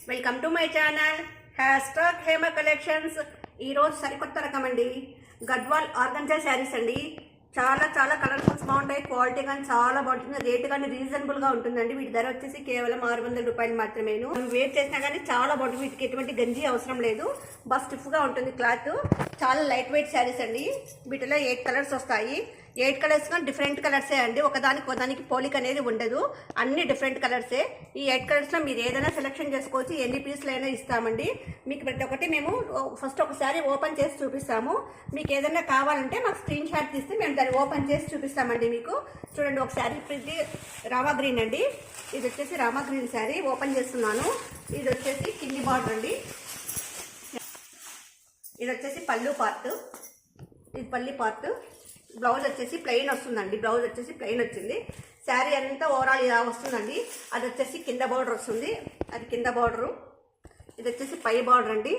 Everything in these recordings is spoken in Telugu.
Welcome to my channel hashtag Hema collections. ఈరోజు సరికొత్త రకం అండి, గద్వాల్ ఆర్గంజా శారీస్ అండి. చాలా చాలా కలర్ఫుల్స్ బాగుంటాయి, క్వాలిటీ కానీ చాలా బాగుంటుంది, రేట్ కానీ రీజనబుల్గా ఉంటుందండి. వీటి ధర వచ్చేసి కేవలం 600 రూపాయలు మాత్రమేను. వేర్ చేసినా కానీ చాలా బాగుంటుంది, వీటికి ఎటువంటి గంజి అవసరం లేదు, బాగా స్టిఫ్గా ఉంటుంది క్లాత్. చాలా లైట్ వెయిట్ శారీస్ అండి. వీటిలో 8 కలర్స్ వస్తాయి. 8 కలర్స్ కానీ డిఫరెంట్ కలర్సే అండి, ఒకదానికి పోలిక అనేది ఉండదు, అన్ని డిఫరెంట్ కలర్సే. ఈ 8 కలర్స్లో మీరు ఏదైనా సెలెక్షన్ చేసుకోవచ్చు, ఎన్ని పీసులు అయినా ఇస్తామండి. మీకు ప్రతి ఒక్కటి మేము ఫస్ట్ ఒకసారి ఓపెన్ చేసి చూపిస్తాము. మీకు ఏదైనా కావాలంటే మాకు స్క్రీన్ షాట్ తీస్తే మేము దాన్ని ఓపెన్ చేసి చూపిస్తామండి. మీకు చూడండి, ఒక శారీ ఇది రామా గ్రీన్ అండి. ఇది వచ్చేసి రామా గ్రీన్ శారీ ఓపెన్ చేస్తున్నాను. ఇది వచ్చేసి కింది బార్డర్ అండి. ఇది వచ్చేసి పళ్ళు పార్ట్, ఇది పల్లి పార్ట్. బ్లౌజ్ వచ్చేసి ప్లెయిన్ వస్తుందండి, బ్లౌజ్ వచ్చేసి ప్లెయిన్ వచ్చింది. శారీ అంతా ఓవరాల్ ఇలా వస్తుందండి. అది వచ్చేసి కింద బార్డర్ వస్తుంది, అది కింద బార్డరు. ఇది వచ్చేసి పై బార్డర్ అండి.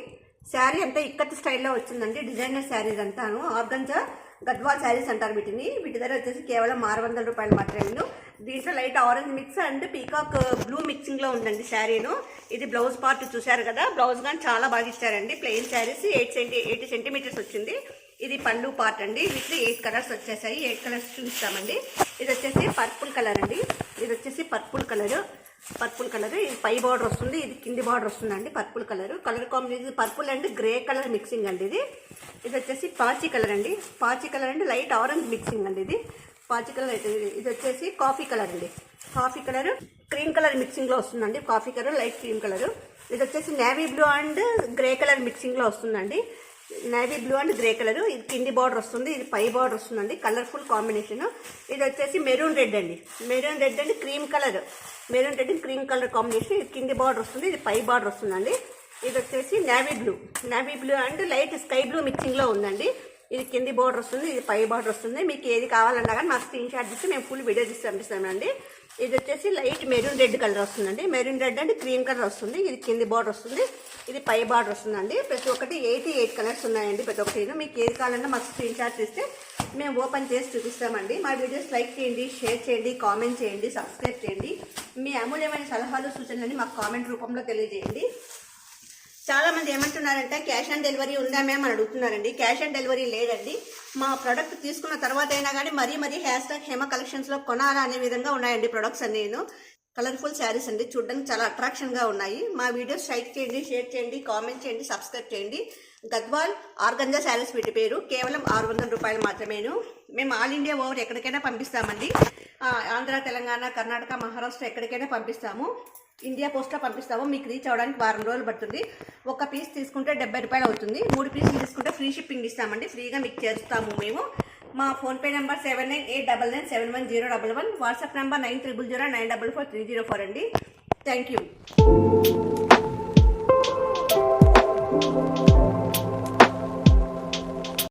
శారీ అంతా ఇక్కత్ స్టైల్లో వచ్చిందండి, డిజైనర్ శారీస్ అంతాను. ఆర్గంజా గద్వాల్ శారీస్ అంటారు వీటిని. వీటి ధర వచ్చేసి కేవలం 600 రూపాయలు మాత్రమే. దీంట్లో light orange mix and peacock blue మిక్సింగ్లో ఉందండి శారీను. ఇది బ్లౌజ్ పార్ట్ చూశారు కదా, బ్లౌజ్ కానీ చాలా బాగా ఇచ్చారండి. ప్లెయిన్ శారీస్ 80 సెంటీమీటర్స్ వచ్చింది. ఇది పళ్ళు పార్ట్ అండి. వీటిలో 8 కలర్స్ వచ్చేసాయి, 8 కలర్స్ చూపిస్తామండి. ఇది వచ్చేసి పర్పుల్ కలర్ అండి. ఇది వచ్చేసి పర్పుల్ కలర్. ఇది పై బార్డర్ వస్తుంది, ఇది కింది బార్డర్ వస్తుందండి. Purple colour combination, purple and grey colour mixing అండి. ఇది వచ్చేసి పాచి కలర్ అండి. పాచి కలర్ అండి, లైట్ ఆరెంజ్ మిక్సింగ్ అండి. ఇది పాచి కలర్ అయితే ఇది వచ్చేసి కాఫీ కలర్ అండి. కాఫీ కలర్ క్రీమ్ కలర్ మిక్సింగ్లో వస్తుందండి. Coffee colour light cream colour. ఇది వచ్చేసి navy blue and grey colour మిక్సింగ్లో వస్తుందండి. Navy blue and grey colour. ఇది కింది బార్డర్ వస్తుంది, ఇది పై బార్డర్ వస్తుందండి. Colourful combination. ఇది వచ్చేసి మెరూన్ రెడ్ అండి. Maroon red and cream colour, maroon red and cream colour combination. ఇది కింది బార్డర్ వస్తుంది, ఇది పై బార్డర్ వస్తుందండి. ఇది వచ్చేసి navy blue and light sky blue మిక్సింగ్లో ఉందండి. ఇది కింది బార్డర్ వస్తుంది, ఇది పై బార్డర్ వస్తుంది. మీకు ఏది కావాలన్నా కానీ మాకు స్క్రీన్ షాట్ తీసి మేము ఫుల్ వీడియో తీసి పంపిస్తామండి. ఇది వచ్చేసి లైట్ మెరూన్ రెడ్ కలర్ వస్తుందండి. Maroon red and cream colour వస్తుంది. ఇది కింది బార్డర్ వస్తుంది, ఇది పై బార్డర్ వస్తుందండి. ప్రతి ఒక్కటి 88 కలర్స్ ఉన్నాయండి. ప్రతి ఒక్కటి మీకు ఏది కావాలన్నా మాకు స్క్రీన్ షాట్ తీస్తే మేము ఓపెన్ చేసి చూపిస్తామండి. మా వీడియోస్ లైక్ చేయండి, షేర్ చేయండి, కామెంట్ చేయండి, సబ్స్క్రైబ్ చేయండి. మీ అమూల్యమైన సలహాలు సూచనలని మాకు కామెంట్ రూపంలో తెలియజేయండి. చాలా మంది ఏమంటున్నారంటే క్యాష్ ఆన్ డెలివరీ ఉందా మేము అని అడుగుతున్నారండి. క్యాష్ ఆన్ డెలివరీ లేదండి. మా ప్రోడక్ట్ తీసుకున్న తర్వాత అయినా కానీ మరీ హ్యాష్‌ట్యాగ్ హేమ కలెక్షన్స్లో కొనాలా అనే విధంగా ఉన్నాయండి ప్రొడక్ట్స్ అన్ని. కలర్ఫుల్ శారీస్ అండి, చూడడానికి చాలా అట్రాక్షన్గా ఉన్నాయి. మా వీడియోస్ లైక్ చేయండి, షేర్ చేయండి, కామెంట్ చేయండి, సబ్స్క్రైబ్ చేయండి. గద్వాల్ ఆర్గంజా శారీస్ వీటి పేరు. కేవలం 600 రూపాయలు మాత్రమేను. మేము ఆల్ ఇండియా ఓవర్ ఎక్కడికైనా పంపిస్తామండి. ఆంధ్ర, తెలంగాణ, కర్ణాటక, మహారాష్ట్ర ఎక్కడికైనా పంపిస్తాము. ఇండియా పోస్ట్లో పంపిస్తాము. మీకు రీచ్ అవ్వడానికి 1 వారం రోజులు పడుతుంది. ఒక పీస్ తీసుకుంటే 70 రూపాయలు అవుతుంది. 3 పీసులు తీసుకుంటే ఫ్రీ షిప్పింగ్ ఇస్తామండి, ఫ్రీగా మీకు చేస్తాము మేము. మా ఫోన్పే నెంబర్ 7989971011, వాట్సాప్ నెంబర్ 9000944304 అండి. Thank you.